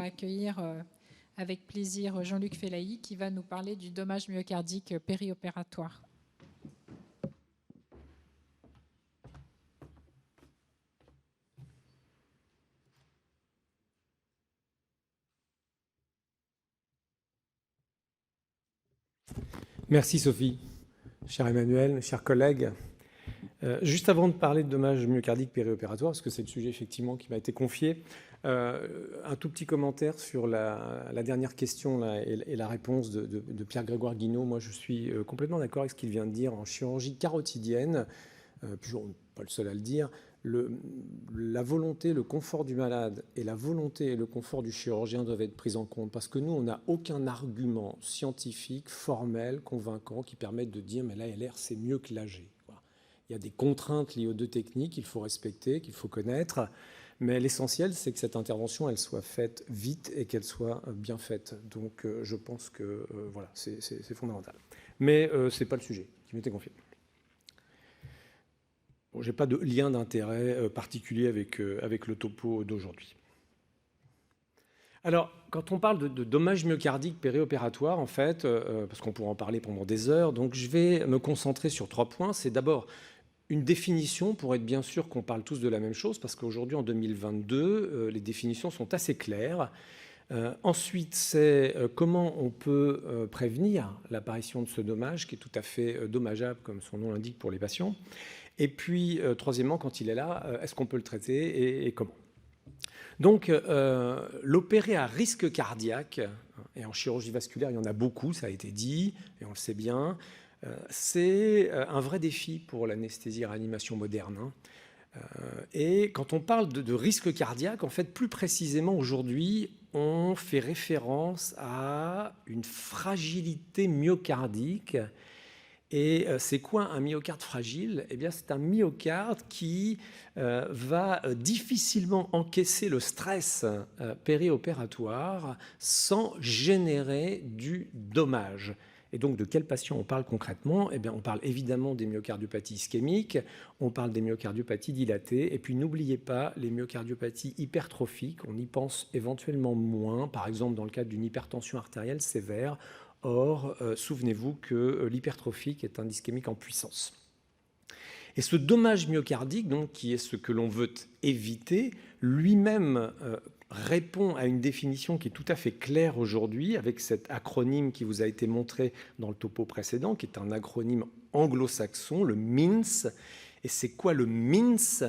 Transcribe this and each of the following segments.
accueillir avec plaisir Jean-Luc Fellahi qui va nous parler du dommage myocardique périopératoire. Merci Sophie, cher Emmanuel, chers collègues. Juste avant de parler de dommages myocardiques périopératoires, parce que c'est le sujet effectivement qui m'a été confié, un tout petit commentaire sur la dernière question là, et la réponse de Pierre-Grégoire Guinaud. Moi, je suis complètement d'accord avec ce qu'il vient de dire. En chirurgie carotidienne, puis je ne suis pas le seul à le dire, la volonté, le confort du malade et la volonté et le confort du chirurgien doivent être pris en compte parce que nous, on n'a aucun argument scientifique, formel, convaincant qui permette de dire mais l'ALR, c'est mieux que l'AG. Voilà. Il y a des contraintes liées aux deux techniques qu'il faut respecter, qu'il faut connaître, mais l'essentiel, c'est que cette intervention, elle soit faite vite et qu'elle soit bien faite. Donc, je pense que voilà, c'est fondamental. Mais ce n'est pas le sujet qui m'était confié. Bon, je n'ai pas de lien d'intérêt particulier avec le topo d'aujourd'hui. Alors, quand on parle de dommages myocardiques périopératoires, en fait, parce qu'on pourra en parler pendant des heures, donc je vais me concentrer sur 3 points. C'est d'abord une définition pour être bien sûr qu'on parle tous de la même chose, parce qu'aujourd'hui, en 2022, les définitions sont assez claires. Ensuite, c'est comment on peut prévenir l'apparition de ce dommage, qui est tout à fait dommageable, comme son nom l'indique, pour les patients. Et puis, troisièmement, quand il est là, est-ce qu'on peut le traiter et comment? Donc, l'opérer à risque cardiaque, et en chirurgie vasculaire, il y en a beaucoup, ça a été dit, et on le sait bien, c'est un vrai défi pour l'anesthésie-réanimation moderne. Et quand on parle de risque cardiaque, en fait, plus précisément aujourd'hui, on fait référence à une fragilité myocardique. Et c'est quoi un myocarde fragile? Eh bien, c'est un myocarde qui va difficilement encaisser le stress périopératoire sans générer du dommage. Et donc, de quel patient on parle concrètement? Eh bien, on parle évidemment des myocardiopathies ischémiques, on parle des myocardiopathies dilatées, et puis n'oubliez pas les myocardiopathies hypertrophiques, on y pense éventuellement moins, par exemple dans le cadre d'une hypertension artérielle sévère. Or, souvenez-vous que l'hypertrophique est un ischémique en puissance. Et ce dommage myocardique, donc, qui est ce que l'on veut éviter, lui-même répond à une définition qui est tout à fait claire aujourd'hui, avec cet acronyme qui vous a été montré dans le topo précédent, qui est un acronyme anglo-saxon, le MINS. Et c'est quoi le MINS?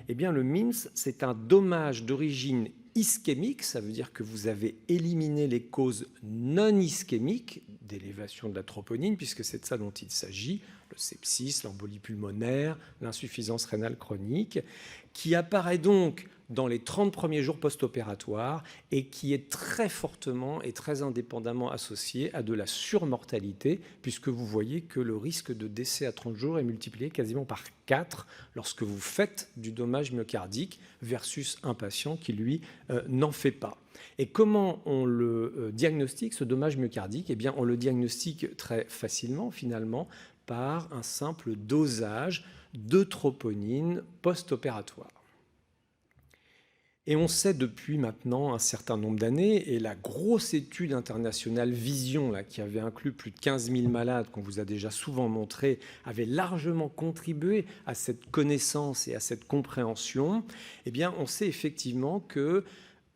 Eh bien, le MINS, c'est un dommage d'origine ischémique, ça veut dire que vous avez éliminé les causes non ischémiques d'élévation de la troponine, puisque c'est de ça dont il s'agit, le sepsis, l'embolie pulmonaire, l'insuffisance rénale chronique, qui apparaît donc dans les 30 premiers jours post-opératoires et qui est très fortement et très indépendamment associé à de la surmortalité, puisque vous voyez que le risque de décès à 30 jours est multiplié quasiment par 4 lorsque vous faites du dommage myocardique versus un patient qui, lui, n'en fait pas. Et comment on le diagnostique, ce dommage myocardique? Eh bien, on le diagnostique très facilement, finalement, par un simple dosage de troponine post-opératoire. Et on sait depuis maintenant un certain nombre d'années, et la grosse étude internationale Vision, là, qui avait inclus plus de 15 000 malades, qu'on vous a déjà souvent montré, avait largement contribué à cette connaissance et à cette compréhension. Eh bien, on sait effectivement que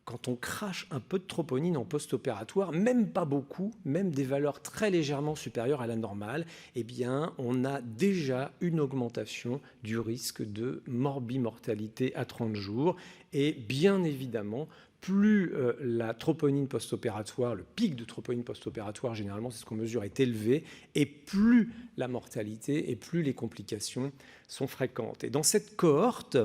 quand on crache un peu de troponine en post-opératoire, même pas beaucoup, même des valeurs très légèrement supérieures à la normale, eh bien, on a déjà une augmentation du risque de morbimortalité à 30 jours. Et bien évidemment, plus la troponine post-opératoire, le pic de troponine post-opératoire, généralement, c'est ce qu'on mesure, est élevé, et plus la mortalité et plus les complications sont fréquentes. Et dans cette cohorte,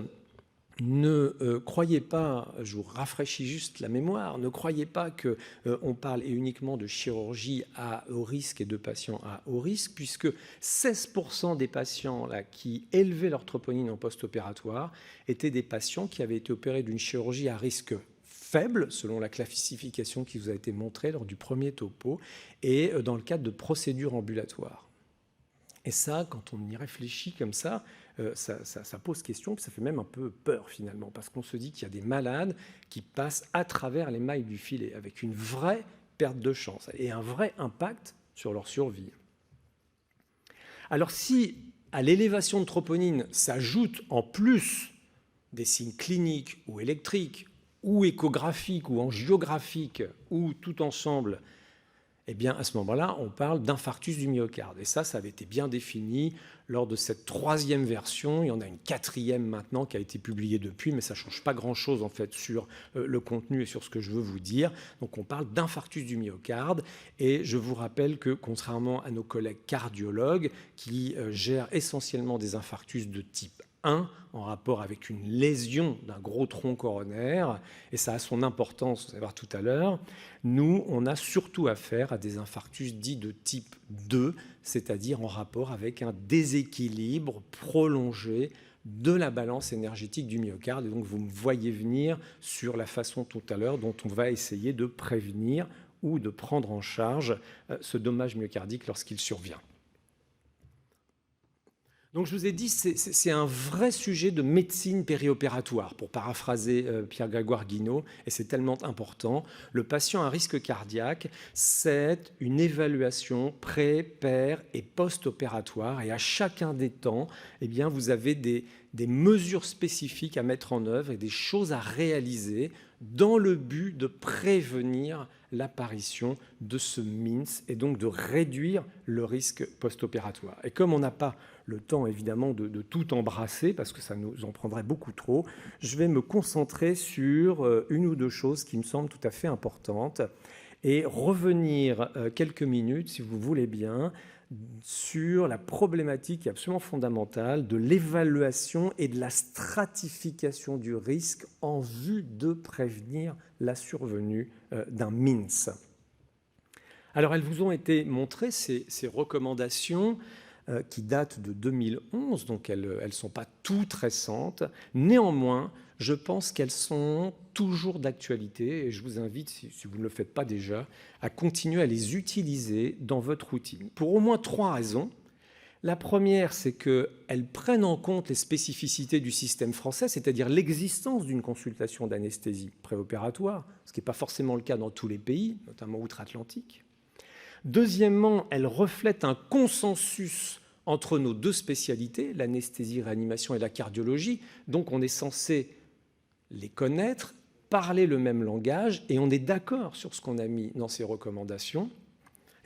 ne croyez pas, je vous rafraîchis juste la mémoire, ne croyez pas qu'on parle uniquement de chirurgie à haut risque et de patients à haut risque, puisque 16% des patients là, qui élevaient leur troponine en post-opératoire étaient des patients qui avaient été opérés d'une chirurgie à risque faible, selon la classification qui vous a été montrée lors du premier topo, et dans le cadre de procédures ambulatoires. Et ça, quand on y réfléchit comme ça, ça pose question, puis ça fait même un peu peur finalement, parce qu'on se dit qu'il y a des malades qui passent à travers les mailles du filet, avec une vraie perte de chance et un vrai impact sur leur survie. Alors si à l'élévation de troponine s'ajoute en plus des signes cliniques ou électriques, ou échographiques, ou angiographiques, ou tout ensemble, eh bien, à ce moment-là, on parle d'infarctus du myocarde. Et ça avait été bien défini lors de cette 3e version. Il y en a une 4e maintenant qui a été publiée depuis, mais ça ne change pas grand-chose en fait sur le contenu et sur ce que je veux vous dire. Donc, on parle d'infarctus du myocarde. Et je vous rappelle que, contrairement à nos collègues cardiologues qui gèrent essentiellement des infarctus de type 1, en rapport avec une lésion d'un gros tronc coronaire, et ça a son importance, vous allez voir tout à l'heure, nous, on a surtout affaire à des infarctus dits de type 2, c'est-à-dire en rapport avec un déséquilibre prolongé de la balance énergétique du myocarde. Et donc, vous me voyez venir sur la façon tout à l'heure dont on va essayer de prévenir ou de prendre en charge ce dommage myocardique lorsqu'il survient. Donc, je vous ai dit, c'est un vrai sujet de médecine périopératoire, pour paraphraser Pierre-Grégoire Guinaud, et c'est tellement important. Le patient à risque cardiaque, c'est une évaluation pré-, pér- et post-opératoire, et à chacun des temps, eh bien, vous avez des mesures spécifiques à mettre en œuvre et des choses à réaliser dans le but de prévenir l'apparition de ce MINS et donc de réduire le risque post-opératoire. Et comme on n'a pas le temps évidemment de tout embrasser parce que ça nous en prendrait beaucoup trop, je vais me concentrer sur une ou deux choses qui me semblent tout à fait importantes et revenir quelques minutes, si vous voulez bien, sur la problématique absolument fondamentale de l'évaluation et de la stratification du risque en vue de prévenir la survenue d'un MINS. Alors, elles vous ont été montrées, ces recommandations qui datent de 2011, donc elles ne sont pas toutes récentes. Néanmoins, je pense qu'elles sont toujours d'actualité et je vous invite, si vous ne le faites pas déjà, à continuer à les utiliser dans votre routine. Pour au moins 3 raisons. La première, c'est qu'elles prennent en compte les spécificités du système français, c'est-à-dire l'existence d'une consultation d'anesthésie préopératoire, ce qui n'est pas forcément le cas dans tous les pays, notamment outre-Atlantique. Deuxièmement, elles reflètent un consensus entre nos deux spécialités, l'anesthésie, réanimation et la cardiologie. Donc, on est censé les connaître, parler le même langage, et on est d'accord sur ce qu'on a mis dans ces recommandations.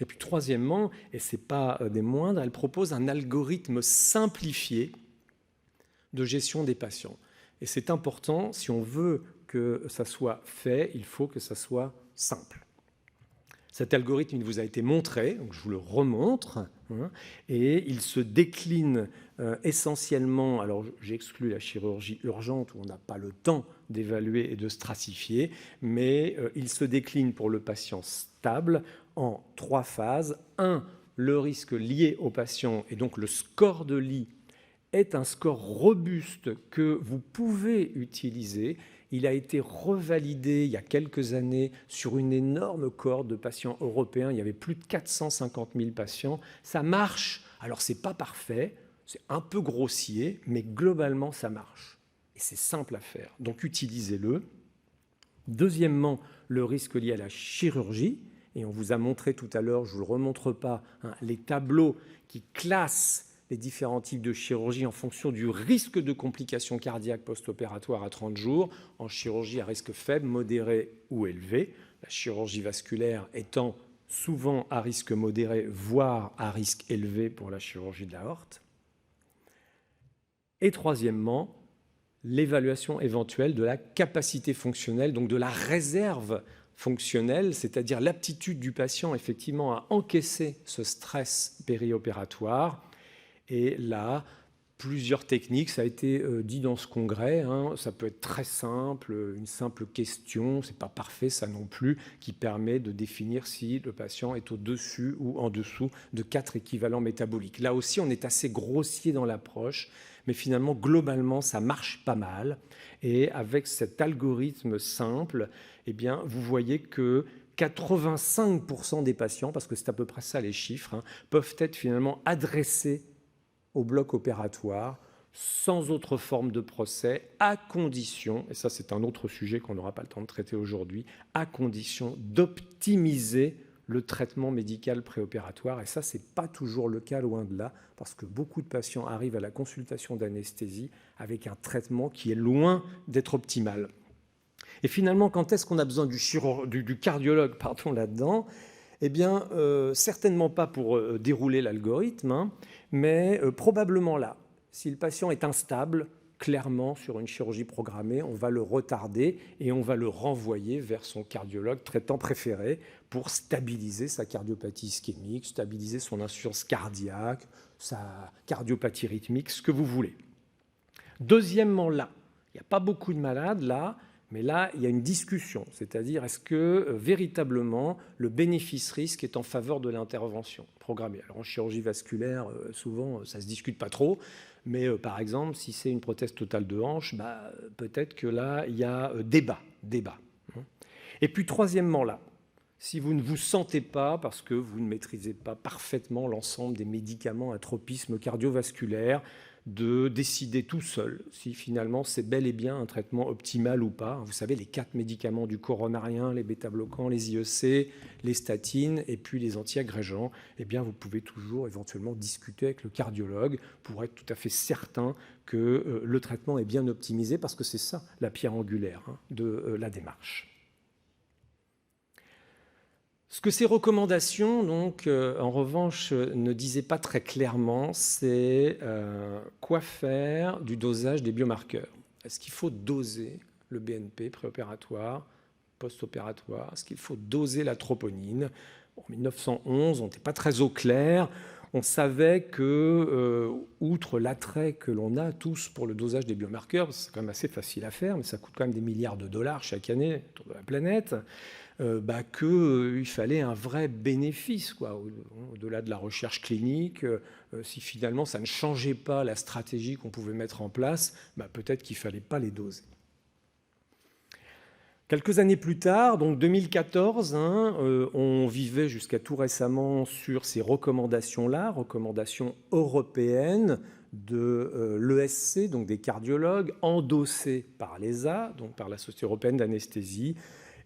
Et puis, troisièmement, et ce n'est pas des moindres, elle propose un algorithme simplifié de gestion des patients. Et c'est important, si on veut que ça soit fait, il faut que ça soit simple. Cet algorithme, il vous a été montré, donc je vous le remontre, et il se décline essentiellement, alors j'exclus la chirurgie urgente où on n'a pas le temps d'évaluer et de stratifier, mais il se décline pour le patient stable en 3 phases. 1, le risque lié au patient, et donc le score de lit est un score robuste que vous pouvez utiliser. Il a été revalidé il y a quelques années sur une énorme cohorte de patients européens. Il y avait plus de 450 000 patients. Ça marche. Alors, ce n'est pas parfait, c'est un peu grossier, mais globalement, ça marche. Et c'est simple à faire. Donc, utilisez-le. Deuxièmement, le risque lié à la chirurgie. Et on vous a montré tout à l'heure, je ne vous le remontre pas, les tableaux qui classent les différents types de chirurgie en fonction du risque de complications cardiaques post-opératoires à 30 jours, en chirurgie à risque faible, modéré ou élevé, la chirurgie vasculaire étant souvent à risque modéré, voire à risque élevé pour la chirurgie de l'aorte. Et troisièmement, l'évaluation éventuelle de la capacité fonctionnelle, donc de la réserve fonctionnelle, c'est-à-dire l'aptitude du patient effectivement à encaisser ce stress périopératoire. Et là, plusieurs techniques, ça a été dit dans ce congrès, ça peut être très simple, une simple question, ce n'est pas parfait ça non plus, qui permet de définir si le patient est au-dessus ou en dessous de 4 équivalents métaboliques. Là aussi, on est assez grossier dans l'approche, mais finalement, globalement, ça marche pas mal. Et avec cet algorithme simple, eh bien, vous voyez que 85% des patients, parce que c'est à peu près ça les chiffres, peuvent être finalement adressés au bloc opératoire sans autre forme de procès, à condition, et ça c'est un autre sujet qu'on n'aura pas le temps de traiter aujourd'hui, à condition d'optimiser le traitement médical préopératoire. Et ça, ce n'est pas toujours le cas, loin de là, parce que beaucoup de patients arrivent à la consultation d'anesthésie avec un traitement qui est loin d'être optimal. Et finalement, quand est-ce qu'on a besoin du cardiologue là-dedans ? Eh bien, certainement pas pour dérouler l'algorithme, mais probablement là. Si le patient est instable, clairement, sur une chirurgie programmée, on va le retarder et on va le renvoyer vers son cardiologue traitant préféré pour stabiliser sa cardiopathie ischémique, stabiliser son insuffisance cardiaque, sa cardiopathie rythmique, ce que vous voulez. Deuxièmement, là, il n'y a pas beaucoup de malades là, mais là, il y a une discussion, c'est-à-dire est-ce que véritablement le bénéfice-risque est en faveur de l'intervention programmée. Alors en chirurgie vasculaire, souvent, ça ne se discute pas trop, mais par exemple, si c'est une prothèse totale de hanche, peut-être que là, il y a débat. Et puis troisièmement, là, si vous ne vous sentez pas, parce que vous ne maîtrisez pas parfaitement l'ensemble des médicaments à tropisme cardiovasculaire, de décider tout seul si finalement c'est bel et bien un traitement optimal ou pas. Vous savez, les 4 médicaments du coronarien, les bêta-bloquants, les IEC, les statines et puis les antiagrégants, eh bien vous pouvez toujours éventuellement discuter avec le cardiologue pour être tout à fait certain que le traitement est bien optimisé, parce que c'est ça la pierre angulaire de la démarche. Ce que ces recommandations, donc, en revanche, ne disaient pas très clairement, c'est quoi faire du dosage des biomarqueurs. Est-ce qu'il faut doser le BNP préopératoire, post-opératoire? Est-ce qu'il faut doser la troponine? En 1911, on n'était pas très au clair. On savait que, outre l'attrait que l'on a tous pour le dosage des biomarqueurs, c'est quand même assez facile à faire, mais ça coûte quand même des milliards de dollars chaque année autour de la planète, qu'il fallait un vrai bénéfice, au-delà de la recherche clinique. Si finalement ça ne changeait pas la stratégie qu'on pouvait mettre en place, peut-être qu'il ne fallait pas les doser. Quelques années plus tard, donc 2014, on vivait jusqu'à tout récemment sur ces recommandations-là, recommandations européennes de l'ESC, donc des cardiologues, endossées par l'ESA, donc par la Société européenne d'anesthésie.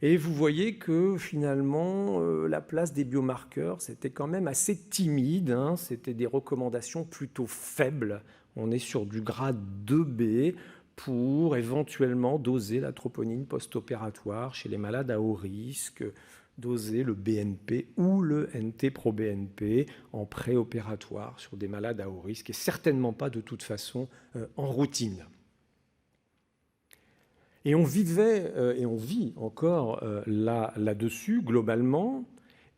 Et vous voyez que finalement, la place des biomarqueurs, c'était quand même assez timide. C'était des recommandations plutôt faibles. On est sur du grade 2B pour éventuellement doser la troponine post-opératoire chez les malades à haut risque, doser le BNP ou le NT-proBNP en préopératoire sur des malades à haut risque, et certainement pas de toute façon en routine. Et on vivait, et on vit encore là-dessus, globalement.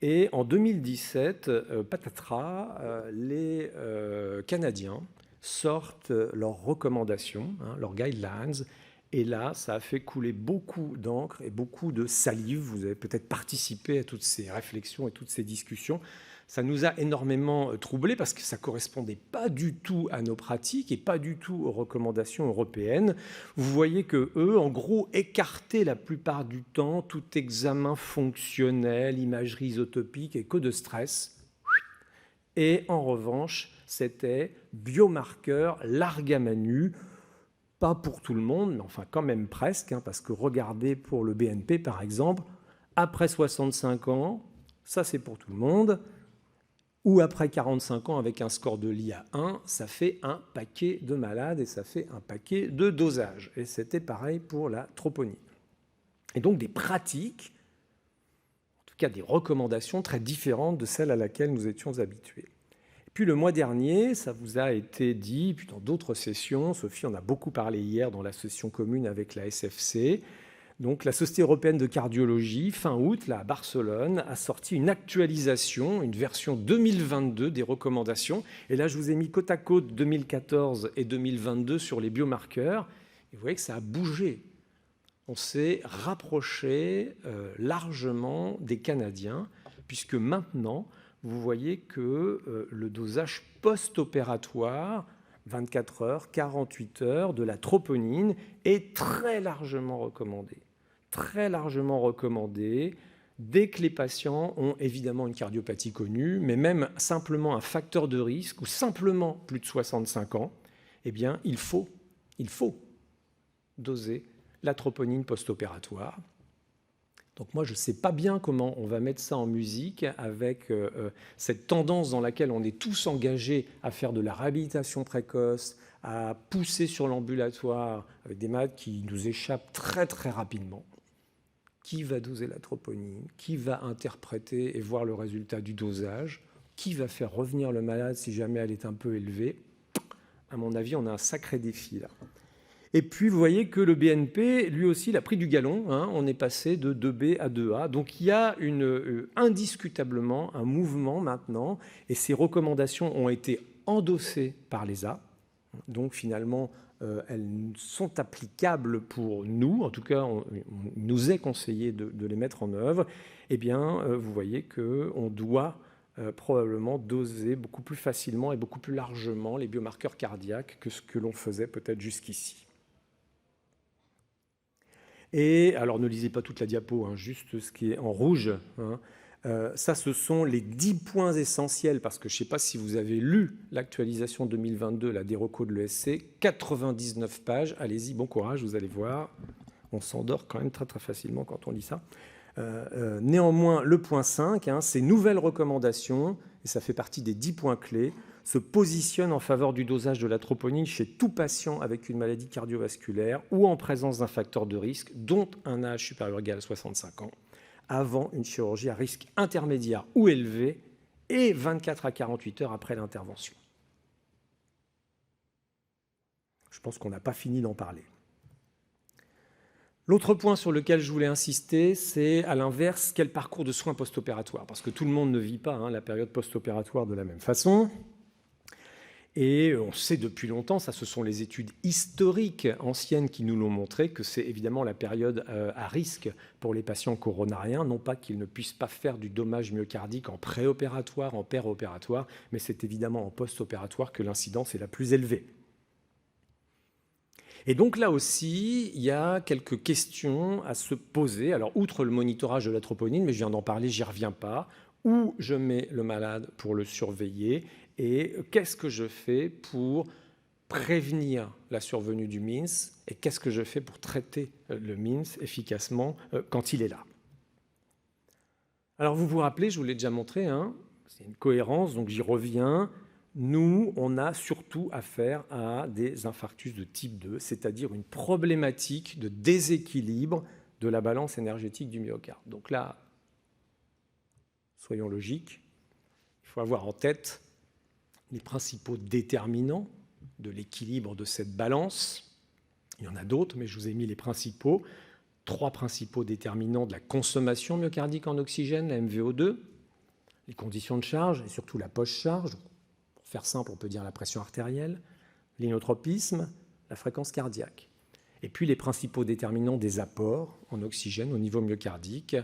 Et en 2017, patatras, les Canadiens sortent leurs recommandations, leurs guidelines. Et là, ça a fait couler beaucoup d'encre et beaucoup de salive. Vous avez peut-être participé à toutes ces réflexions et toutes ces discussions. Ça nous a énormément troublés parce que ça ne correspondait pas du tout à nos pratiques et pas du tout aux recommandations européennes. Vous voyez qu'eux, en gros, écartaient la plupart du temps tout examen fonctionnel, imagerie isotopique et que de stress. Et en revanche, c'était biomarqueur largue à manu, pas pour tout le monde, mais enfin quand même presque, parce que regardez pour le BNP par exemple, après 65 ans, ça c'est pour tout le monde, ou après 45 ans avec un score de l'IA 1, ça fait un paquet de malades et ça fait un paquet de dosages. Et c'était pareil pour la troponine. Et donc des pratiques, en tout cas des recommandations très différentes de celles à laquelle nous étions habitués. Et puis le mois dernier, ça vous a été dit, puis dans d'autres sessions, Sophie en a beaucoup parlé hier dans la session commune avec la SFC, donc la Société européenne de cardiologie, fin août, là, à Barcelone, a sorti une actualisation, une version 2022 des recommandations. Et là, je vous ai mis côte à côte 2014 et 2022 sur les biomarqueurs. Et vous voyez que ça a bougé. On s'est rapproché largement des Canadiens, puisque maintenant, vous voyez que le dosage post-opératoire, 24 heures, 48 heures de la troponine est très largement recommandé. Très largement recommandé dès que les patients ont évidemment une cardiopathie connue, mais même simplement un facteur de risque ou simplement plus de 65 ans. eh bien, il faut doser la troponine post-opératoire. Donc moi, je ne sais pas bien comment on va mettre ça en musique avec cette tendance dans laquelle on est tous engagés à faire de la réhabilitation précoce, à pousser sur l'ambulatoire avec des malades qui nous échappent très très rapidement. Qui va doser la troponine? Qui va interpréter et voir le résultat du dosage? Qui va faire revenir le malade si jamais elle est un peu élevée? À mon avis, on a un sacré défi là. Et puis, vous voyez que le BNP, lui aussi, il a pris du galon. On est passé de 2B à 2A. Donc, il y a indiscutablement un mouvement maintenant. Et ces recommandations ont été endossées par l'ESA. Donc, finalement, elles sont applicables pour nous. En tout cas, on nous est conseillé de les mettre en œuvre. Eh bien, vous voyez qu'on doit probablement doser beaucoup plus facilement et beaucoup plus largement les biomarqueurs cardiaques que ce que l'on faisait peut-être jusqu'ici. Et alors, ne lisez pas toute la diapo, juste ce qui est en rouge. Ça, ce sont les 10 points essentiels, parce que je ne sais pas si vous avez lu l'actualisation 2022, la DEROCO de l'ESC, 99 pages. Allez-y, bon courage, vous allez voir. On s'endort quand même très, très facilement quand on lit ça. Néanmoins, le point 5, ces nouvelles recommandations, et ça fait partie des 10 points clés, se positionne en faveur du dosage de la troponine chez tout patient avec une maladie cardiovasculaire ou en présence d'un facteur de risque, dont un âge supérieur ou égal à 65 ans, avant une chirurgie à risque intermédiaire ou élevé et 24 à 48 heures après l'intervention. Je pense qu'on n'a pas fini d'en parler. L'autre point sur lequel je voulais insister, c'est à l'inverse, quel parcours de soins post-opératoires, parce que tout le monde ne vit pas la période post-opératoire de la même façon. Et on sait depuis longtemps, ça ce sont les études historiques anciennes qui nous l'ont montré, que c'est évidemment la période à risque pour les patients coronariens, non pas qu'ils ne puissent pas faire du dommage myocardique en préopératoire, en péropératoire, mais c'est évidemment en post-opératoire que l'incidence est la plus élevée. Et donc là aussi, il y a quelques questions à se poser. Alors, outre le monitorage de la troponine, mais je viens d'en parler, j'y reviens pas, où je mets le malade pour le surveiller et qu'est-ce que je fais pour prévenir la survenue du MINS et qu'est-ce que je fais pour traiter le MINS efficacement quand il est là. Alors, vous vous rappelez, je vous l'ai déjà montré, c'est une cohérence, donc j'y reviens. Nous, on a surtout affaire à des infarctus de type 2, c'est-à-dire une problématique de déséquilibre de la balance énergétique du myocarde. Donc là, soyons logiques, il faut avoir en tête les principaux déterminants de l'équilibre de cette balance. Il y en a d'autres, mais je vous ai mis les principaux. 3 principaux déterminants de la consommation myocardique en oxygène, la MVO2, les conditions de charge et surtout la post-charge. Pour faire simple, on peut dire la pression artérielle, l'inotropisme, la fréquence cardiaque. Et puis les principaux déterminants des apports en oxygène au niveau myocardique,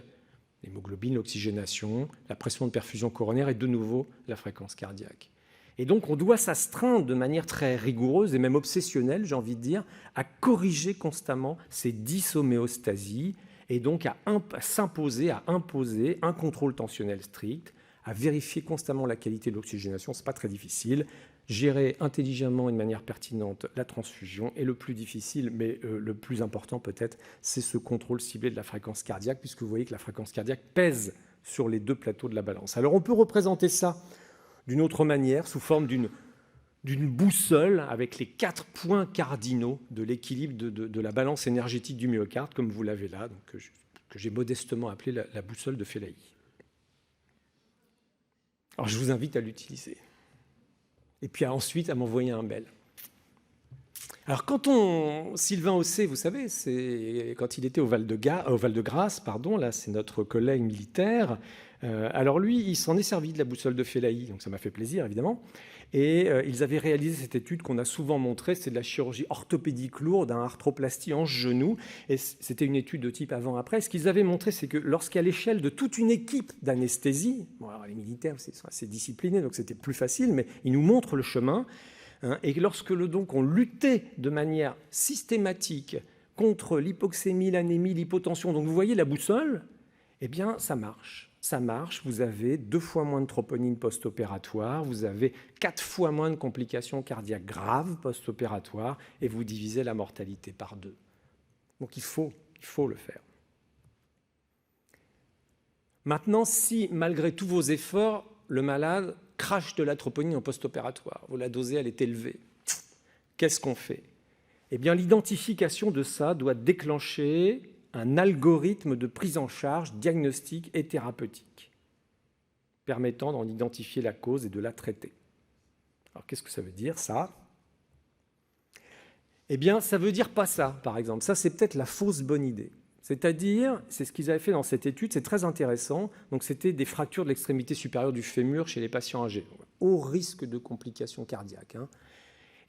l'hémoglobine, l'oxygénation, la pression de perfusion coronaire et de nouveau la fréquence cardiaque. Et donc on doit s'astreindre de manière très rigoureuse et même obsessionnelle, j'ai envie de dire, à corriger constamment ces dyshoméostasies et donc à s'imposer, à imposer un contrôle tensionnel strict, à vérifier constamment la qualité de l'oxygénation, ce n'est pas très difficile, gérer intelligemment et de manière pertinente la transfusion, et le plus difficile, mais le plus important peut-être, c'est ce contrôle ciblé de la fréquence cardiaque, puisque vous voyez que la fréquence cardiaque pèse sur les 2 plateaux de la balance. Alors on peut représenter ça d'une autre manière, sous forme d'une boussole avec les 4 points cardinaux de l'équilibre de la balance énergétique du myocarde, comme vous l'avez là, donc, que j'ai modestement appelé la boussole de Fellahi. Alors je vous invite à l'utiliser. Et puis ensuite à m'envoyer un mail. Alors Sylvain Ossé, vous savez, c'est quand il était au Val de Grâce, là c'est notre collègue militaire. Alors lui, il s'en est servi de la boussole de Fellahi, donc ça m'a fait plaisir évidemment. Et ils avaient réalisé cette étude qu'on a souvent montrée, c'est de la chirurgie orthopédique lourde, arthroplastie en genou. Et c'était une étude de type avant-après. Ce qu'ils avaient montré, c'est que lorsqu'à l'échelle de toute une équipe d'anesthésie, bon, alors les militaires, sont assez disciplinés, donc c'était plus facile, mais ils nous montrent le chemin. Et lorsque donc on luttait de manière systématique contre l'hypoxémie, l'anémie, l'hypotension, donc vous voyez la boussole, eh bien ça marche. ça marche, vous avez 2 fois moins de troponine post-opératoire, vous avez 4 fois moins de complications cardiaques graves post-opératoires, et vous divisez la mortalité par 2. Donc il faut le faire. Maintenant, si malgré tous vos efforts, le malade crache de la troponine en post-opératoire, vous la dosez, elle est élevée, qu'est-ce qu'on fait? Eh bien, l'identification de ça doit déclencher un algorithme de prise en charge diagnostique et thérapeutique permettant d'en identifier la cause et de la traiter. Alors, qu'est-ce que ça veut dire, ça? Eh bien, ça veut dire pas ça, par exemple. Ça, c'est peut-être la fausse bonne idée. C'est-à-dire, c'est ce qu'ils avaient fait dans cette étude, c'est très intéressant. Donc, c'était des fractures de l'extrémité supérieure du fémur chez les patients âgés, au risque de complications cardiaques.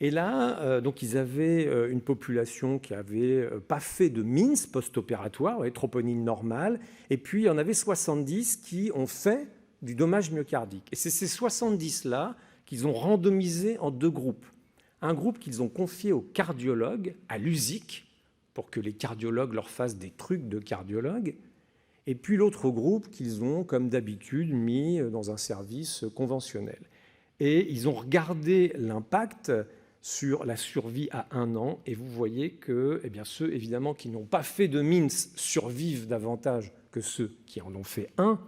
Et là, donc, ils avaient une population qui n'avait pas fait de MINS post-opératoire, troponine normale, et puis il y en avait 70 qui ont fait du dommage myocardique. Et c'est ces 70-là qu'ils ont randomisés en 2 groupes. Un groupe qu'ils ont confié aux cardiologues, à l'USIC, pour que les cardiologues leur fassent des trucs de cardiologue, et puis l'autre groupe qu'ils ont, comme d'habitude, mis dans un service conventionnel. Et ils ont regardé l'impact sur la survie à 1 an, et vous voyez que ceux, évidemment, qui n'ont pas fait de MINS survivent davantage que ceux qui en ont fait 1,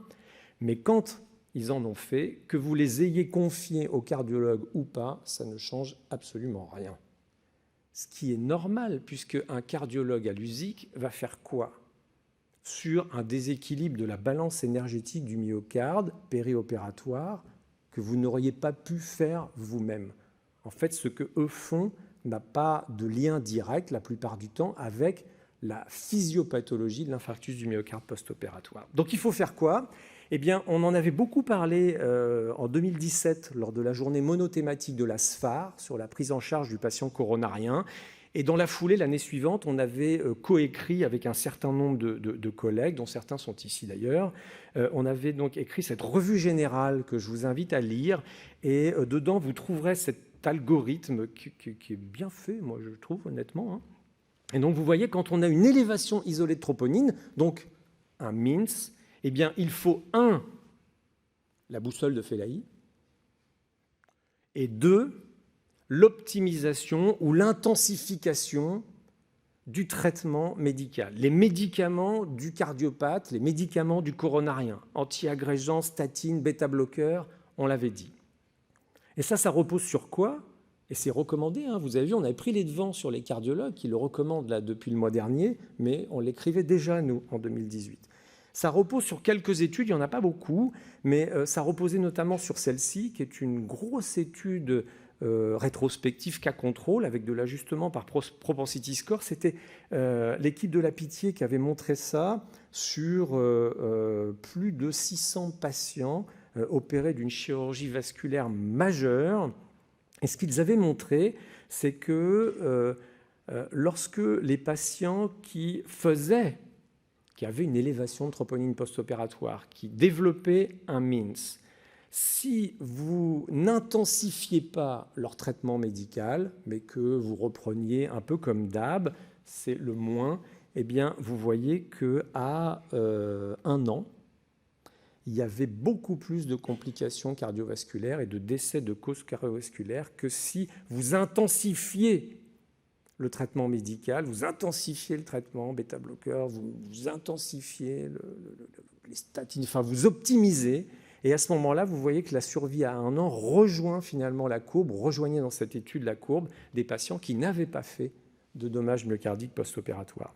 mais quand ils en ont fait, que vous les ayez confiés au cardiologue ou pas, ça ne change absolument rien. Ce qui est normal, puisque un cardiologue à l'USIC va faire quoi? Sur un déséquilibre de la balance énergétique du myocarde périopératoire que vous n'auriez pas pu faire vous-même. En fait, ce qu'eux font n'a pas de lien direct, la plupart du temps, avec la physiopathologie de l'infarctus du myocarde post-opératoire. Donc il faut faire quoi? Eh bien, on en avait beaucoup parlé en 2017 lors de la journée monothématique de la SPHAR sur la prise en charge du patient coronarien. Et dans la foulée, l'année suivante, on avait coécrit avec un certain nombre de collègues, dont certains sont ici d'ailleurs, on avait donc écrit cette revue générale que je vous invite à lire. Et dedans, vous trouverez cet algorithme qui est bien fait, moi je trouve, honnêtement. Et donc, vous voyez, quand on a une élévation isolée de troponine, donc un MINS, eh bien, il faut 1, la boussole de Fellahi, et 2, l'optimisation ou l'intensification du traitement médical. Les médicaments du cardiopathe, les médicaments du coronarien, antiagrégants, statines, bêta-bloqueurs, on l'avait dit. Et ça repose sur quoi? Et c'est recommandé, vous avez vu, on avait pris les devants sur les cardiologues qui le recommandent là, depuis le mois dernier, mais on l'écrivait déjà, nous, en 2018. Ça repose sur quelques études, il n'y en a pas beaucoup, mais ça reposait notamment sur celle-ci, qui est une grosse étude rétrospective cas contrôle avec de l'ajustement par propensity score. C'était l'équipe de la Pitié qui avait montré ça sur plus de 600 patients opérés d'une chirurgie vasculaire majeure. Et ce qu'ils avaient montré, c'est que lorsque les patients qui avaient une élévation de troponine post-opératoire, qui développaient un MINS, si vous n'intensifiez pas leur traitement médical, mais que vous repreniez un peu comme d'hab, c'est le moins, eh bien, vous voyez qu'à 1 an, il y avait beaucoup plus de complications cardiovasculaires et de décès de causes cardiovasculaires que si vous intensifiez le traitement médical, vous intensifiez le traitement bêta-bloqueur, vous intensifiez les statines, enfin vous optimisez. Et à ce moment-là, vous voyez que la survie à 1 an rejoint finalement la courbe, rejoignait dans cette étude la courbe des patients qui n'avaient pas fait de dommages myocardiques post-opératoires.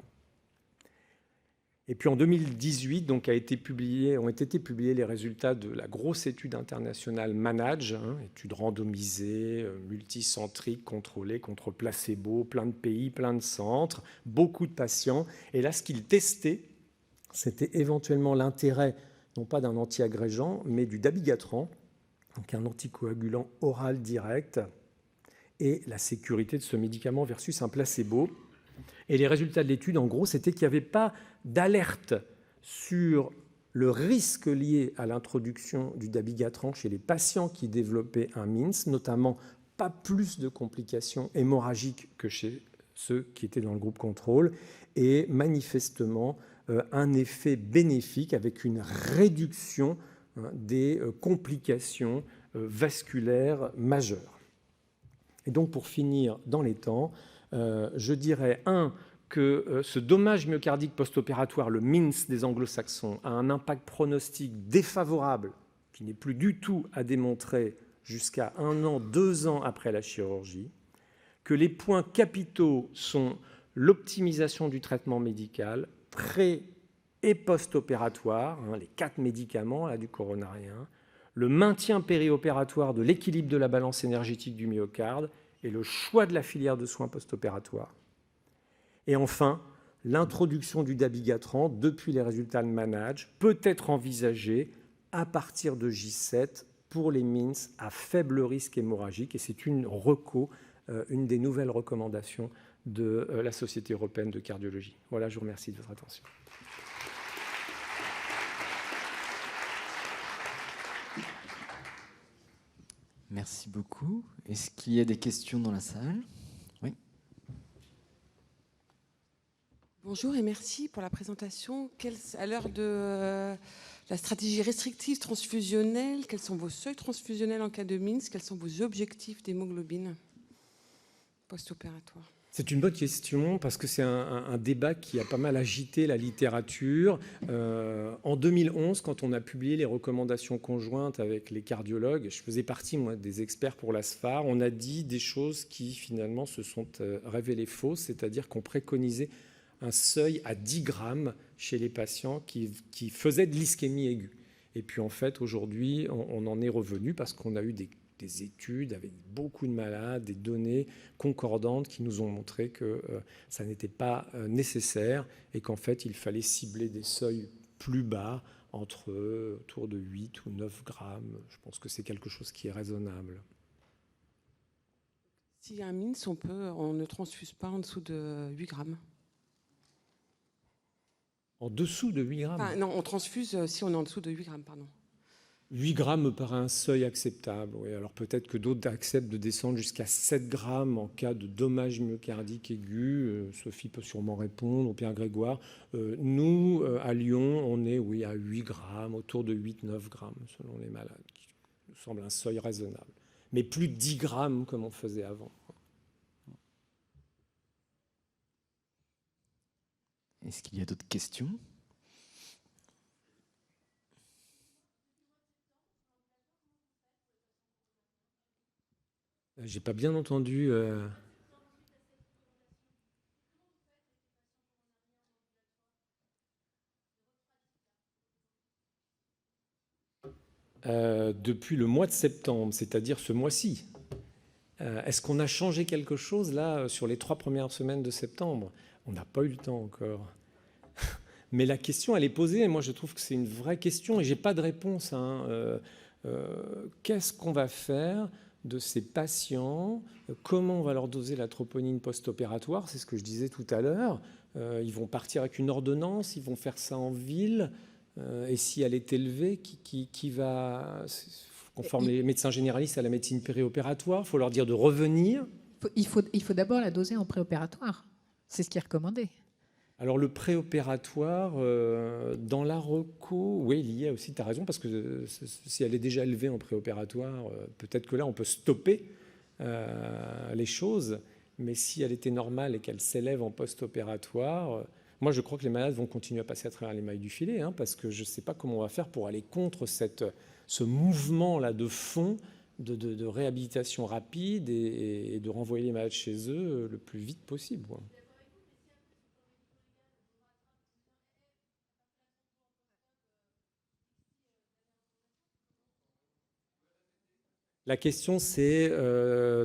Et puis en 2018, donc, ont été publiés les résultats de la grosse étude internationale MANAGE, étude randomisée, multicentrique, contrôlée contre placebo, plein de pays, plein de centres, beaucoup de patients. Et là, ce qu'ils testaient, c'était éventuellement l'intérêt, non pas d'un antiagrégeant, mais du dabigatran, donc un anticoagulant oral direct, et la sécurité de ce médicament versus un placebo. Et les résultats de l'étude, en gros, c'était qu'il n'y avait pas d'alerte sur le risque lié à l'introduction du dabigatran chez les patients qui développaient un MINS, notamment pas plus de complications hémorragiques que chez ceux qui étaient dans le groupe contrôle, et manifestement un effet bénéfique avec une réduction des complications vasculaires majeures. Et donc, pour finir dans les temps, je dirais, que ce dommage myocardique post-opératoire, le MINS des anglo-saxons, a un impact pronostique défavorable qui n'est plus du tout à démontrer jusqu'à 1 an, 2 ans après la chirurgie, que les points capitaux sont l'optimisation du traitement médical, pré- et post-opératoire, les 4 médicaments là, du coronarien, le maintien périopératoire de l'équilibre de la balance énergétique du myocarde et le choix de la filière de soins post-opératoire. Et enfin, l'introduction du dabigatran depuis les résultats de MANAGE peut être envisagée à partir de J7 pour les MINS à faible risque hémorragique. Et c'est une des nouvelles recommandations de la Société européenne de cardiologie. Voilà, je vous remercie de votre attention. Merci beaucoup. Est-ce qu'il y a des questions dans la salle? Oui. Bonjour et merci pour la présentation. À l'heure de la stratégie restrictive transfusionnelle, quels sont vos seuils transfusionnels en cas de MINS? Quels sont vos objectifs d'hémoglobine post-opératoire? C'est une bonne question parce que c'est un débat qui a pas mal agité la littérature. En 2011, quand on a publié les recommandations conjointes avec les cardiologues, je faisais partie, moi, des experts pour la SFAR, on a dit des choses qui, finalement, se sont révélées fausses, c'est-à-dire qu'on préconisait un seuil à 10 grammes chez les patients qui faisaient de l'ischémie aiguë. Et puis, en fait, aujourd'hui, on en est revenu parce qu'on a eu des études avec beaucoup de malades, des données concordantes qui nous ont montré que ça n'était pas nécessaire et qu'en fait, il fallait cibler des seuils plus bas, autour de 8 ou 9 grammes. Je pense que c'est quelque chose qui est raisonnable. S'il y a un MINS, on ne transfuse pas en dessous de 8 grammes. En dessous de 8 grammes? Non, on transfuse si on est en dessous de 8 grammes, pardon. 8 grammes me paraît un seuil acceptable. Oui. Alors peut-être que d'autres acceptent de descendre jusqu'à 7 grammes en cas de dommage myocardique aigu. Sophie peut sûrement répondre, ou Pierre Grégoire. Nous, à Lyon, on est à 8 grammes, autour de 8-9 grammes selon les malades, qui nous semble un seuil raisonnable. Mais plus de 10 grammes comme on faisait avant. Est-ce qu'il y a d'autres questions? J'ai pas bien entendu. Depuis le mois de septembre, c'est-à-dire ce mois-ci. Est-ce qu'on a changé quelque chose là sur les 3 premières semaines de septembre? On n'a pas eu le temps encore. Mais la question, elle est posée, et moi je trouve que c'est une vraie question, et je n'ai pas de réponse. Qu'est-ce qu'on va faire de ces patients? Comment on va leur doser la troponine post-opératoire? C'est ce que je disais tout à l'heure. Ils vont partir avec une ordonnance, ils vont faire ça en ville, et si elle est élevée, qui va... Conforme les médecins généralistes à la médecine périopératoire, il faut leur dire de revenir. Il faut d'abord la doser en préopératoire. C'est ce qui est recommandé. Alors le préopératoire, dans la reco, oui, il y a aussi, tu as raison, parce que si elle est déjà élevée en préopératoire, peut-être que là, on peut stopper les choses. Mais si elle était normale et qu'elle s'élève en post-opératoire, moi, je crois que les malades vont continuer à passer à travers les mailles du filet, parce que je ne sais pas comment on va faire pour aller contre ce mouvement-là de fond de réhabilitation rapide et de renvoyer les malades chez eux le plus vite possible. La question, c'est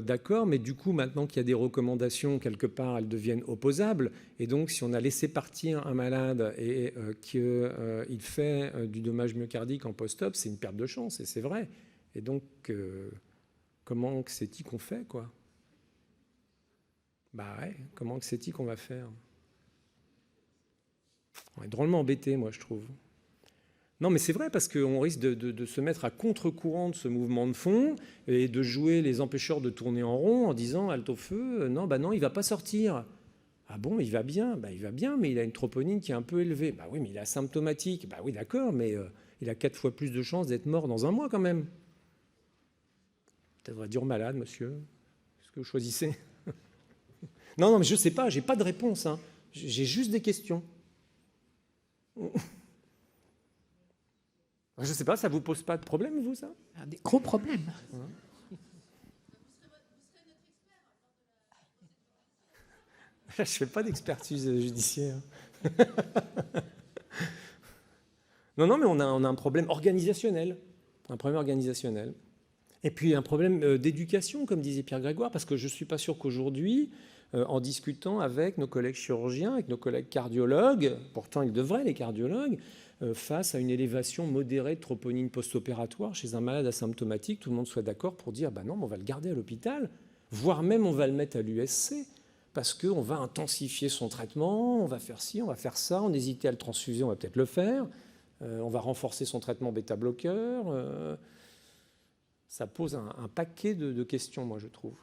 d'accord, mais du coup, maintenant qu'il y a des recommandations, quelque part, elles deviennent opposables. Et donc, si on a laissé partir un malade et qu'il fait du dommage myocardique en post-op, c'est une perte de chance, et c'est vrai. Et donc, comment c'est-il qu'on fait, quoi? Bah ouais, comment c'est-il qu'on va faire? On est drôlement embêtés, moi, je trouve. Non, mais c'est vrai, parce qu'on risque de se mettre à contre-courant de ce mouvement de fond et de jouer les empêcheurs de tourner en rond en disant « halte au feu, non, il ne va pas sortir ». Ah bon, il va bien? Il va bien, mais il a une troponine qui est un peu élevée. Oui, mais il est asymptomatique. Oui, d'accord, mais il a 4 fois plus de chances d'être mort dans un mois quand même. Peut-être dur malade, monsieur. Qu'est-ce que vous choisissez? Non, mais je ne sais pas, je n'ai pas de réponse. Hein. J'ai juste des questions. Je ne sais pas, ça ne vous pose pas de problème, vous, ça? Des gros problèmes. Je ne fais pas d'expertise judiciaire. Non, mais on a un problème organisationnel. Un problème organisationnel. Et puis un problème d'éducation, comme disait Pierre Grégoire, parce que je ne suis pas sûr qu'aujourd'hui, en discutant avec nos collègues chirurgiens, avec nos collègues cardiologues, pourtant ils devraient, les cardiologues, face à une élévation modérée de troponine post-opératoire chez un malade asymptomatique, tout le monde soit d'accord pour dire non, on va le garder à l'hôpital, voire même on va le mettre à l'USC, parce qu'on va intensifier son traitement, on va faire ci, on va faire ça, on hésitait à le transfuser, on va peut-être le faire, on va renforcer son traitement bêta-bloqueur. Ça pose un paquet de questions, moi, je trouve.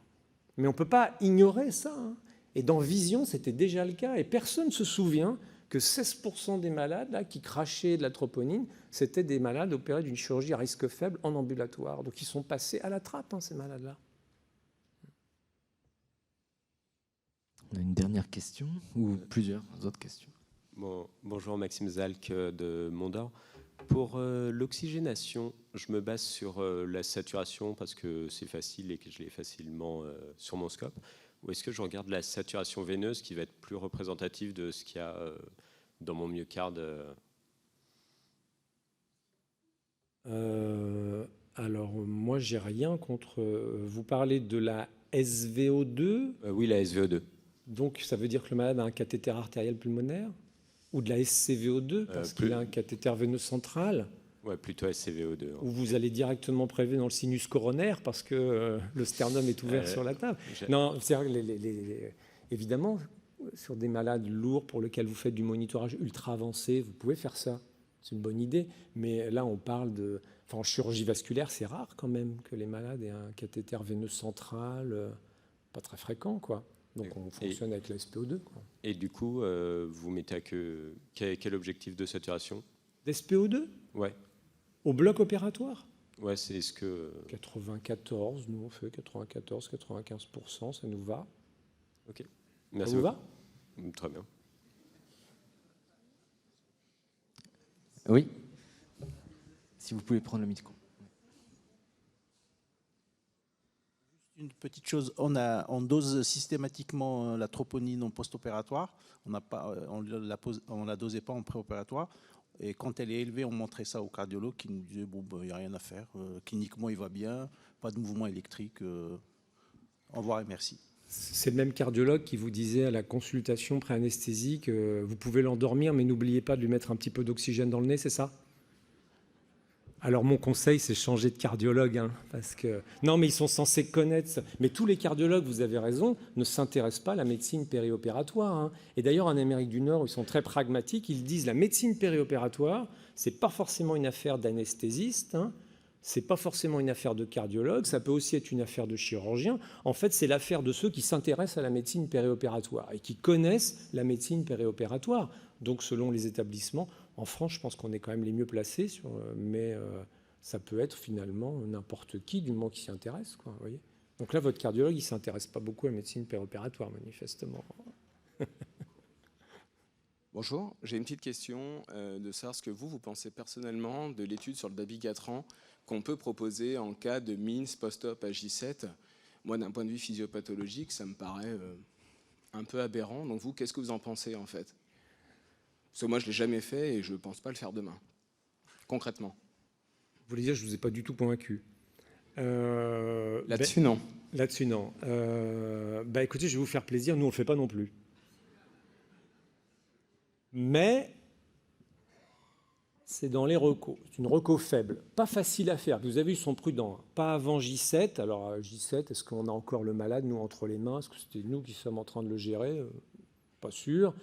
Mais on ne peut pas ignorer ça. Hein. Et dans Vision, c'était déjà le cas. Et personne ne se souvient que 16% des malades là, qui crachaient de la troponine, c'était des malades opérés d'une chirurgie à risque faible en ambulatoire. Donc ils sont passés à la trappe, ces malades-là. On a une dernière question ou plusieurs autres questions. Bonjour, Maxime Zalk de Mondor. Pour l'oxygénation, je me base sur la saturation parce que c'est facile et que je l'ai facilement sur mon scope. Ou est-ce que je regarde la saturation veineuse qui va être plus représentative de ce qu'il y a dans mon myocarde Alors, moi, j'ai rien contre... Vous parlez de la SVO2 ? Oui, la SVO2. Donc, ça veut dire que le malade a un cathéter artériel pulmonaire ? Ou de la SCVO2, parce qu'il a un cathéter veineux central. Oui, plutôt SCVO2. Ou vous allez directement prélever dans le sinus coronaire parce que le sternum est ouvert sur la table. Non, c'est vrai que évidemment, sur des malades lourds pour lesquels vous faites du monitorage ultra avancé, vous pouvez faire ça. C'est une bonne idée. Mais là, on parle de... Enfin, en chirurgie vasculaire, c'est rare quand même que les malades aient un cathéter veineux central, pas très fréquent, quoi. Donc on fonctionne avec la SPO2. Quoi. Et du coup, vous mettez à quel objectif de saturation? D'SPO2 ? Ouais. Au bloc opératoire ? Ouais, c'est ce que... 94, nous on fait 94, 95%, ça nous va. Ok. Merci. Ça vous va ? Très bien. Oui. Si vous pouvez prendre le micro. Une petite chose, on dose systématiquement la troponine en post-opératoire. On ne la dosait pas en préopératoire. Et quand elle est élevée, on montrait ça au cardiologue qui nous disait il n'y a rien à faire. Cliniquement, il va bien. Pas de mouvement électrique. Au revoir et merci. C'est le même cardiologue qui vous disait à la consultation pré-anesthésique vous pouvez l'endormir, mais n'oubliez pas de lui mettre un petit peu d'oxygène dans le nez, c'est ça ? Alors mon conseil, c'est changer de cardiologue, hein, parce que non, mais ils sont censés connaître ça. Mais tous les cardiologues, vous avez raison, ne s'intéressent pas à la médecine périopératoire. Hein. Et d'ailleurs, en Amérique du Nord, ils sont très pragmatiques. Ils disent la médecine périopératoire, c'est pas forcément une affaire d'anesthésiste, hein, c'est pas forcément une affaire de cardiologue, ça peut aussi être une affaire de chirurgien. En fait, c'est l'affaire de ceux qui s'intéressent à la médecine périopératoire et qui connaissent la médecine périopératoire. Donc, selon les établissements. En France, je pense qu'on est quand même les mieux placés, mais ça peut être finalement n'importe qui du moment qui s'y intéresse. Quoi, vous voyez. Donc là, votre cardiologue, il ne s'intéresse pas beaucoup à la médecine périopératoire, manifestement. Bonjour, j'ai une petite question de savoir ce que vous pensez personnellement de l'étude sur le dabigatran qu'on peut proposer en cas de MINS post-op à J7. Moi, d'un point de vue physiopathologique, ça me paraît un peu aberrant. Donc vous, qu'est-ce que vous en pensez en fait ? Parce que moi, je ne l'ai jamais fait et je ne pense pas le faire demain, concrètement. Vous voulez dire, je ne vous ai pas du tout convaincu. Là-dessus, non. Là-dessus, non. Écoutez, je vais vous faire plaisir, nous, on ne le fait pas non plus. Mais c'est dans les recos. C'est une reco faible, pas facile à faire. Vous avez vu, ils sont prudents. Pas avant J7. Alors, J7, est-ce qu'on a encore le malade, nous, entre les mains ? Est-ce que c'était nous qui sommes en train de le gérer ? Pas sûr.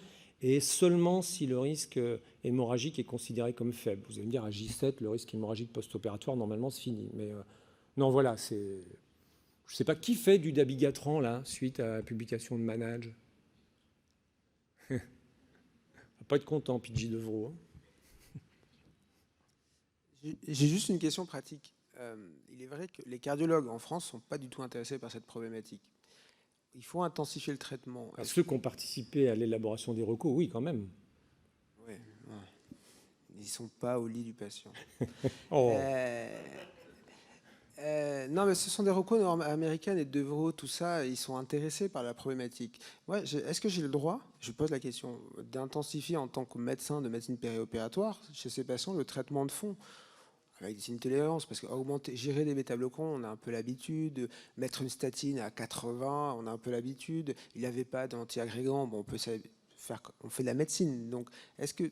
Et seulement si le risque hémorragique est considéré comme faible. Vous allez me dire, à J7, le risque hémorragique post-opératoire, normalement, c'est fini. Mais non, voilà, c'est... Je ne sais pas qui fait du dabigatran, là, suite à la publication de Manage. va pas être content, Pidgey Devro. J'ai juste une question pratique. Il est vrai que les cardiologues en France ne sont pas du tout intéressés par cette problématique. Il faut intensifier le traitement. Ceux qui ont participé à l'élaboration des recours, oui, quand même. Oui, ils ne sont pas au lit du patient. Oh. Non, mais ce sont des recours américaines et de Devro, tout ça, ils sont intéressés par la problématique. Ouais, est-ce que j'ai le droit, je pose la question, d'intensifier en tant que médecin de médecine périopératoire chez ces patients le traitement de fond avec des signes de tolérance, parce que gérer des bêta-bloquants, on a un peu l'habitude, mettre une statine à 80, on a un peu l'habitude, il n'avait pas d'antiagrégant, bon, on fait de la médecine. Donc, est-ce que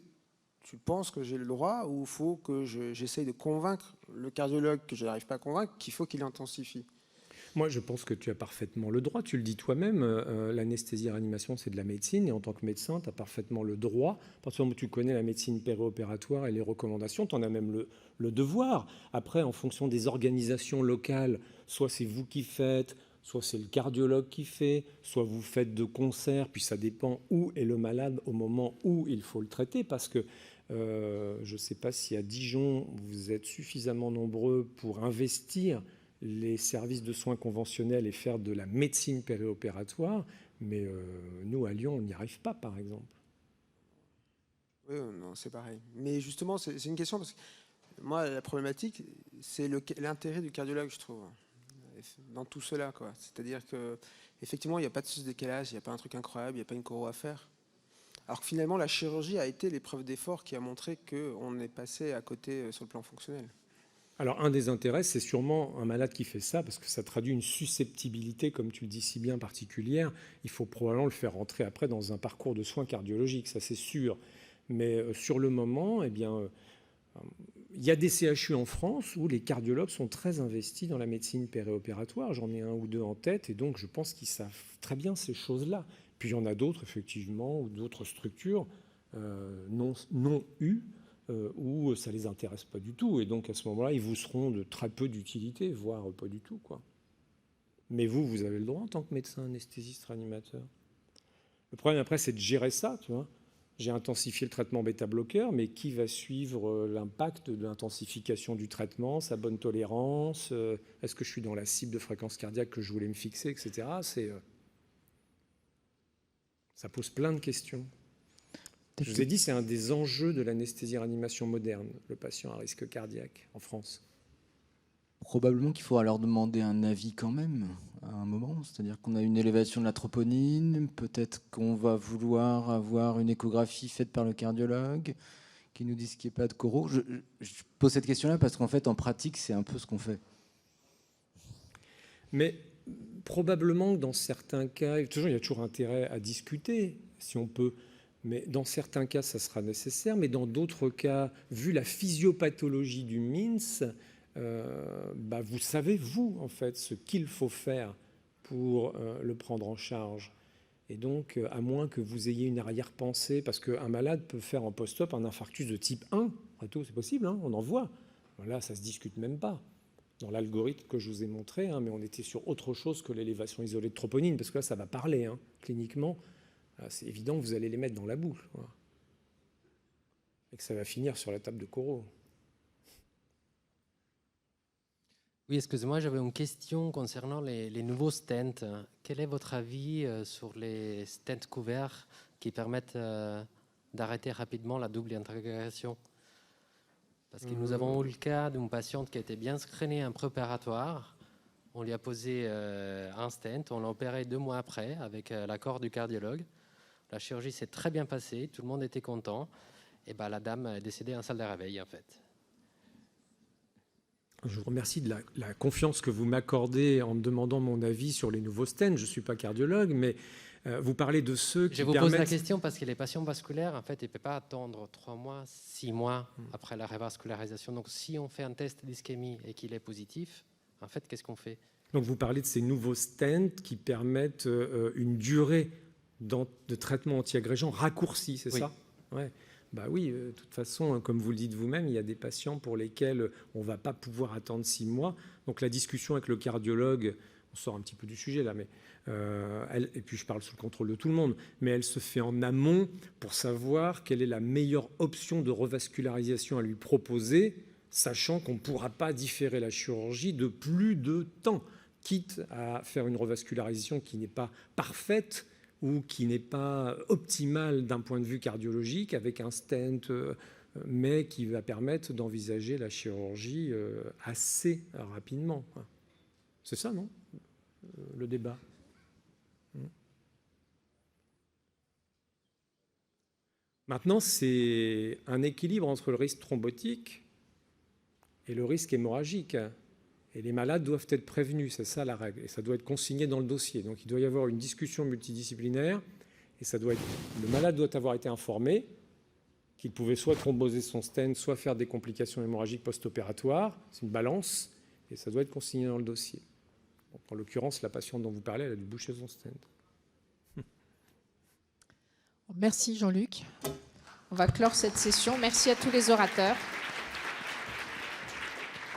tu penses que j'ai le droit ou il faut que j'essaye de convaincre le cardiologue que je n'arrive pas à convaincre qu'il faut qu'il intensifie? Moi, je pense que tu as parfaitement le droit. Tu le dis toi-même, l'anesthésie-réanimation, c'est de la médecine. Et en tant que médecin, tu as parfaitement le droit. À partir du moment où tu connais la médecine périopératoire et les recommandations, tu en as même le devoir. Après, en fonction des organisations locales, soit c'est vous qui faites, soit c'est le cardiologue qui fait, soit vous faites de concert, puis ça dépend où est le malade au moment où il faut le traiter. Parce que je ne sais pas si à Dijon, vous êtes suffisamment nombreux pour investir les services de soins conventionnels et faire de la médecine périopératoire, mais nous, à Lyon, on n'y arrive pas, par exemple. Oui, non, c'est pareil. Mais justement, c'est une question, parce que moi, la problématique, c'est l'intérêt du cardiologue, je trouve, dans tout cela, quoi. C'est-à-dire qu'effectivement, il n'y a pas de décalage, il n'y a pas un truc incroyable, il n'y a pas une choro à faire. Alors que finalement, la chirurgie a été l'épreuve d'effort qui a montré qu'on est passé à côté sur le plan fonctionnel. Alors, un des intérêts, c'est sûrement un malade qui fait ça, parce que ça traduit une susceptibilité, comme tu le dis si bien, particulière. Il faut probablement le faire rentrer après dans un parcours de soins cardiologiques, ça c'est sûr. Mais sur le moment, eh bien, il y a des CHU en France où les cardiologues sont très investis dans la médecine périopératoire. J'en ai un ou deux en tête, et donc je pense qu'ils savent très bien ces choses-là. Puis il y en a d'autres, effectivement, ou d'autres structures non eues, où ça ne les intéresse pas du tout. Et donc, à ce moment-là, ils vous seront de très peu d'utilité, voire pas du tout, quoi. Mais vous avez le droit en tant que médecin, anesthésiste, réanimateur. Le problème, après, c'est de gérer ça, tu vois. J'ai intensifié le traitement bêta-bloqueur, mais qui va suivre l'impact de l'intensification du traitement, sa bonne tolérance, est-ce que je suis dans la cible de fréquence cardiaque que je voulais me fixer, etc. Ça pose plein de questions. Je vous ai dit, c'est un des enjeux de l'anesthésie-réanimation moderne, le patient à risque cardiaque en France. Probablement qu'il faudra leur demander un avis quand même à un moment. C'est-à-dire qu'on a une élévation de la troponine, peut-être qu'on va vouloir avoir une échographie faite par le cardiologue qui nous dise qu'il n'y a pas de coro. Je pose cette question-là parce qu'en fait, en pratique, c'est un peu ce qu'on fait. Mais probablement que dans certains cas, il y a toujours intérêt à discuter, si on peut. Mais dans certains cas, ça sera nécessaire. Mais dans d'autres cas, vu la physiopathologie du MINS, vous savez, vous, en fait, ce qu'il faut faire pour le prendre en charge. Et donc, à moins que vous ayez une arrière-pensée, parce qu'un malade peut faire en post-op un infarctus de type 1, après tout, c'est possible, hein, on en voit. Là, ça ne se discute même pas. Dans l'algorithme que je vous ai montré, hein, mais on était sur autre chose que l'élévation isolée de troponine, parce que là, ça va parler, hein, cliniquement. C'est évident que vous allez les mettre dans la boucle, voilà. Et que ça va finir sur la table de Corot. Oui, excusez-moi, j'avais une question concernant les nouveaux stents. Quel est votre avis sur les stents couverts qui permettent d'arrêter rapidement la double intégration? Parce que nous avons eu le cas d'une patiente qui a été bien screenée en préopératoire. On lui a posé un stent, on l'a opéré 2 mois après avec l'accord du cardiologue. La chirurgie s'est très bien passée, tout le monde était content. Et la dame est décédée en salle de réveil, en fait. Je vous remercie de la confiance que vous m'accordez en me demandant mon avis sur les nouveaux stents. Je ne suis pas cardiologue, mais vous parlez de ceux qui permettent... Je vous pose la question parce que les patients vasculaires, en fait, ils ne peuvent pas attendre 3 mois, 6 mois après la révascularisation. Donc, si on fait un test d'ischémie et qu'il est positif, en fait, qu'est-ce qu'on fait? Donc, vous parlez de ces nouveaux stents qui permettent une durée de traitement anti-agrégant raccourcie, c'est ça? Ouais. Oui, de toute façon, comme vous le dites vous-même, il y a des patients pour lesquels on ne va pas pouvoir attendre 6 mois. Donc la discussion avec le cardiologue, on sort un petit peu du sujet là, mais et puis je parle sous le contrôle de tout le monde, mais elle se fait en amont pour savoir quelle est la meilleure option de revascularisation à lui proposer, sachant qu'on ne pourra pas différer la chirurgie de plus de temps, quitte à faire une revascularisation qui n'est pas parfaite ou qui n'est pas optimale d'un point de vue cardiologique avec un stent, mais qui va permettre d'envisager la chirurgie assez rapidement. C'est ça, non, le débat? Maintenant, c'est un équilibre entre le risque thrombotique et le risque hémorragique. Et les malades doivent être prévenus, c'est ça la règle. Et ça doit être consigné dans le dossier. Donc il doit y avoir une discussion multidisciplinaire. Et ça doit être, le malade doit avoir été informé qu'il pouvait soit thromboser son stent, soit faire des complications hémorragiques post-opératoires. C'est une balance. Et ça doit être consigné dans le dossier. Donc, en l'occurrence, la patiente dont vous parlez, elle a dû boucher son stent. Merci Jean-Luc. On va clore cette session. Merci à tous les orateurs.